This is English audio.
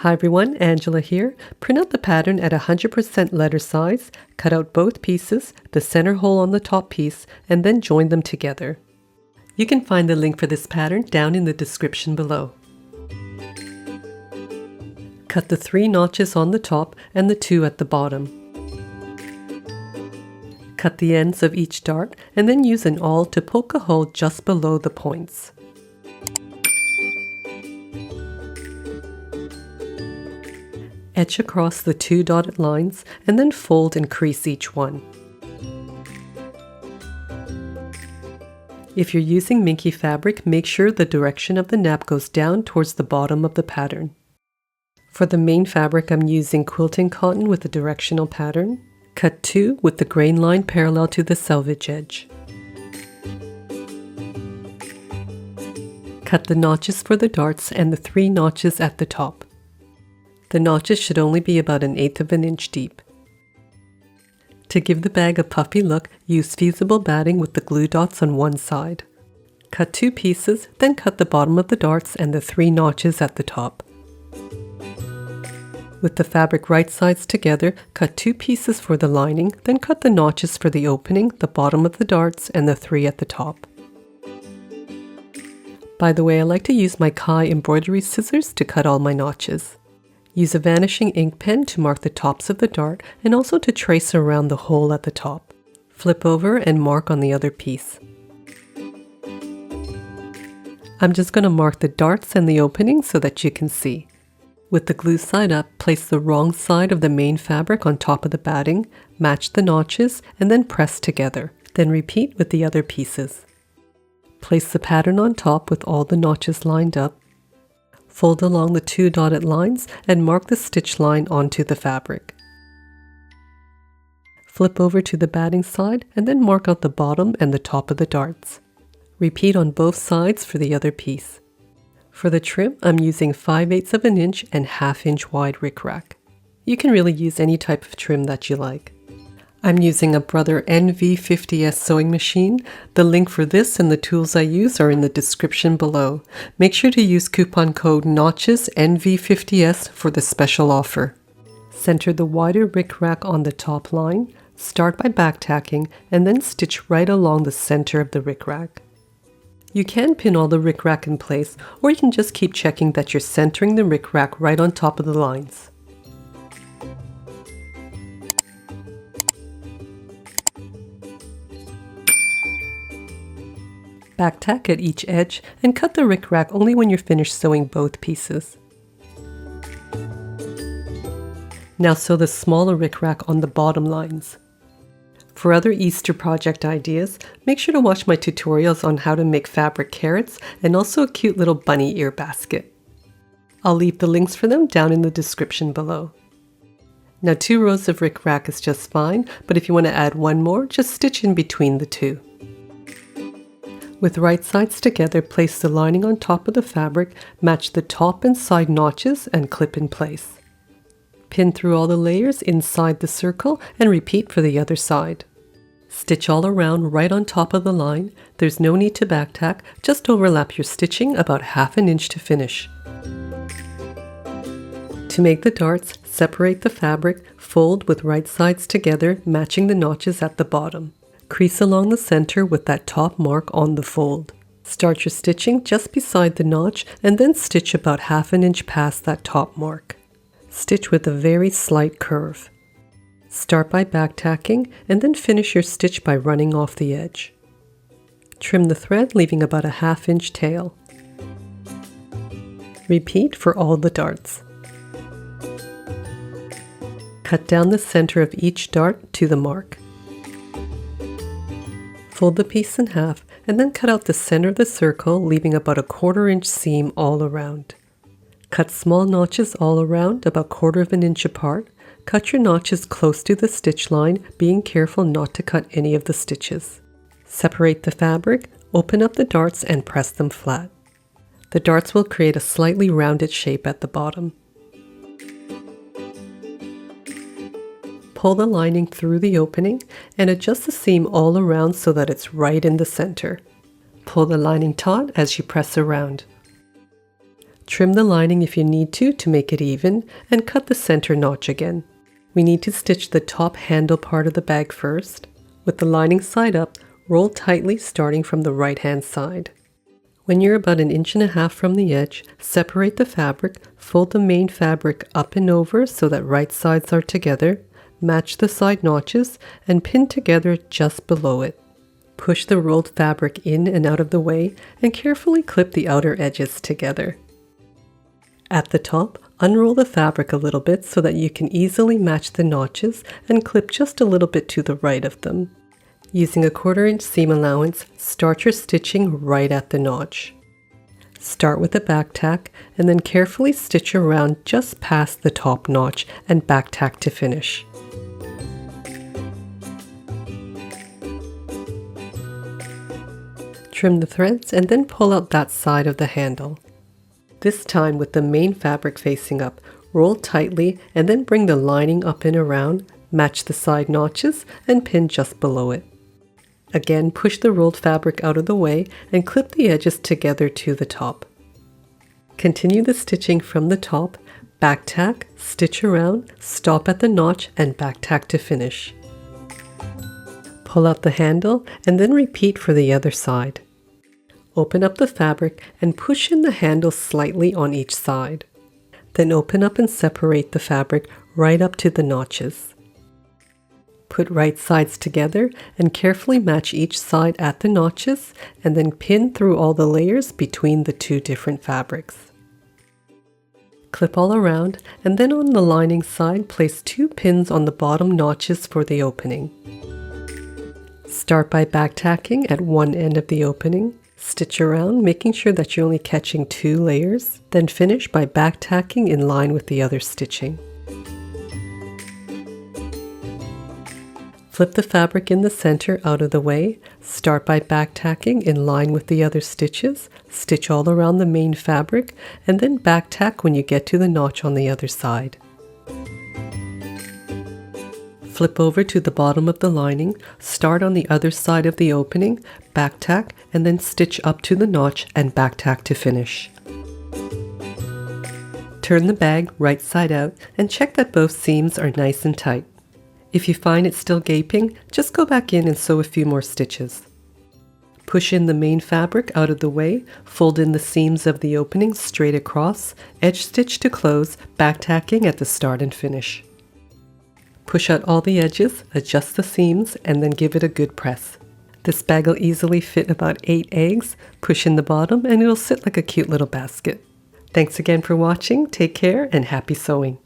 Hi everyone, Angela here. Print out the pattern at 100% letter size, cut out both pieces, the center hole on the top piece, and then join them together. You can find the link for this pattern down in the description below. Cut the 3 notches on the top and the 2 at the bottom. Cut the ends of each dart and then use an awl to poke a hole just below the points. Etch across the 2 dotted lines and then fold and crease each one. If you're using minky fabric, make sure the direction of the nap goes down towards the bottom of the pattern. For the main fabric, I'm using quilting cotton with a directional pattern. Cut 2 with the grain line parallel to the selvage edge. Cut the notches for the darts and the 3 notches at the top. The notches should only be about 1/8 of an inch deep. To give the bag a puffy look, use fusible batting with the glue dots on one side. Cut 2 pieces, then cut the bottom of the darts and the 3 notches at the top. With the fabric right sides together, cut 2 pieces for the lining, then cut the notches for the opening, the bottom of the darts, and the 3 at the top. By the way, I like to use my Kai embroidery scissors to cut all my notches. Use a vanishing ink pen to mark the tops of the dart and also to trace around the hole at the top. Flip over and mark on the other piece. I'm just going to mark the darts and the opening so that you can see. With the glue side up, place the wrong side of the main fabric on top of the batting, match the notches, and then press together. Then repeat with the other pieces. Place the pattern on top with all the notches lined up. Fold along the 2 dotted lines and mark the stitch line onto the fabric. Flip over to the batting side and then mark out the bottom and the top of the darts. Repeat on both sides for the other piece. For the trim, I'm using 5/8 of an inch and 1/2 inch wide Ric Rac. You can really use any type of trim that you like. I'm using a Brother NV50S sewing machine. The link for this and the tools I use are in the description below. Make sure to use coupon code NOTCHES NV50S for the special offer. Center the wider Ric Rac on the top line, start by back tacking, and then stitch right along the center of the Ric Rac. You can pin all the Ric Rac in place, or you can just keep checking that you're centering the Ric Rac right on top of the lines. Back tack at each edge and cut the Ric Rac only when you're finished sewing both pieces. Now sew the smaller Ric Rac on the bottom lines. For other Easter project ideas, make sure to watch my tutorials on how to make fabric carrots and also a cute little bunny ear basket. I'll leave the links for them down in the description below. Now 2 rows of Ric Rac is just fine, but if you want to add 1 more, just stitch in between the 2. With right sides together, place the lining on top of the fabric, match the top and side notches, and clip in place. Pin through all the layers inside the circle and repeat for the other side. Stitch all around right on top of the line. There's no need to back tack, just overlap your stitching about 1/2 an inch to finish. To make the darts, separate the fabric, fold with right sides together, matching the notches at the bottom. Crease along the center with that top mark on the fold. Start your stitching just beside the notch and then stitch about 1/2 an inch past that top mark. Stitch with a very slight curve. Start by back tacking and then finish your stitch by running off the edge. Trim the thread, leaving about 1/2 inch tail. Repeat for all the darts. Cut down the center of each dart to the mark. Fold the piece in half and then cut out the center of the circle, leaving about a 1/4 inch seam all around. Cut small notches all around, about 1/4 of an inch apart. Cut your notches close to the stitch line, being careful not to cut any of the stitches. Separate the fabric, open up the darts and press them flat. The darts will create a slightly rounded shape at the bottom. Pull the lining through the opening and adjust the seam all around so that it's right in the center. Pull the lining taut as you press around. Trim the lining if you need to make it even, and cut the center notch again. We need to stitch the top handle part of the bag first. With the lining side up, roll tightly starting from the right hand side. When you're about 1.5 inches from the edge, separate the fabric, fold the main fabric up and over so that right sides are together, match the side notches, and pin together just below it. Push the rolled fabric in and out of the way and carefully clip the outer edges together. At the top, unroll the fabric a little bit so that you can easily match the notches and clip just a little bit to the right of them. Using a 1/4 inch seam allowance, start your stitching right at the notch. Start with a back tack and then carefully stitch around just past the top notch and back tack to finish. Trim the threads and then pull out that side of the handle. This time with the main fabric facing up, roll tightly and then bring the lining up and around, match the side notches and pin just below it. Again, push the rolled fabric out of the way and clip the edges together to the top. Continue the stitching from the top, back tack, stitch around, stop at the notch and back tack to finish. Pull out the handle and then repeat for the other side. Open up the fabric and push in the handle slightly on each side. Then open up and separate the fabric right up to the notches. Put right sides together and carefully match each side at the notches and then pin through all the layers between the two different fabrics. Clip all around and then on the lining side place 2 pins on the bottom notches for the opening. Start by back tacking at one end of the opening, stitch around making sure that you're only catching 2 layers, then finish by back tacking in line with the other stitching. Flip the fabric in the center out of the way, start by back tacking in line with the other stitches, stitch all around the main fabric, and then back tack when you get to the notch on the other side. Flip over to the bottom of the lining, start on the other side of the opening, back tack, and then stitch up to the notch and back tack to finish. Turn the bag right side out and check that both seams are nice and tight. If you find it still gaping, just go back in and sew a few more stitches. Push in the main fabric out of the way, fold in the seams of the opening straight across, edge stitch to close, back tacking at the start and finish. Push out all the edges, adjust the seams, and then give it a good press. This bag will easily fit about 8 eggs. Push in the bottom and it'll sit like a cute little basket. Thanks again for watching, take care, and happy sewing!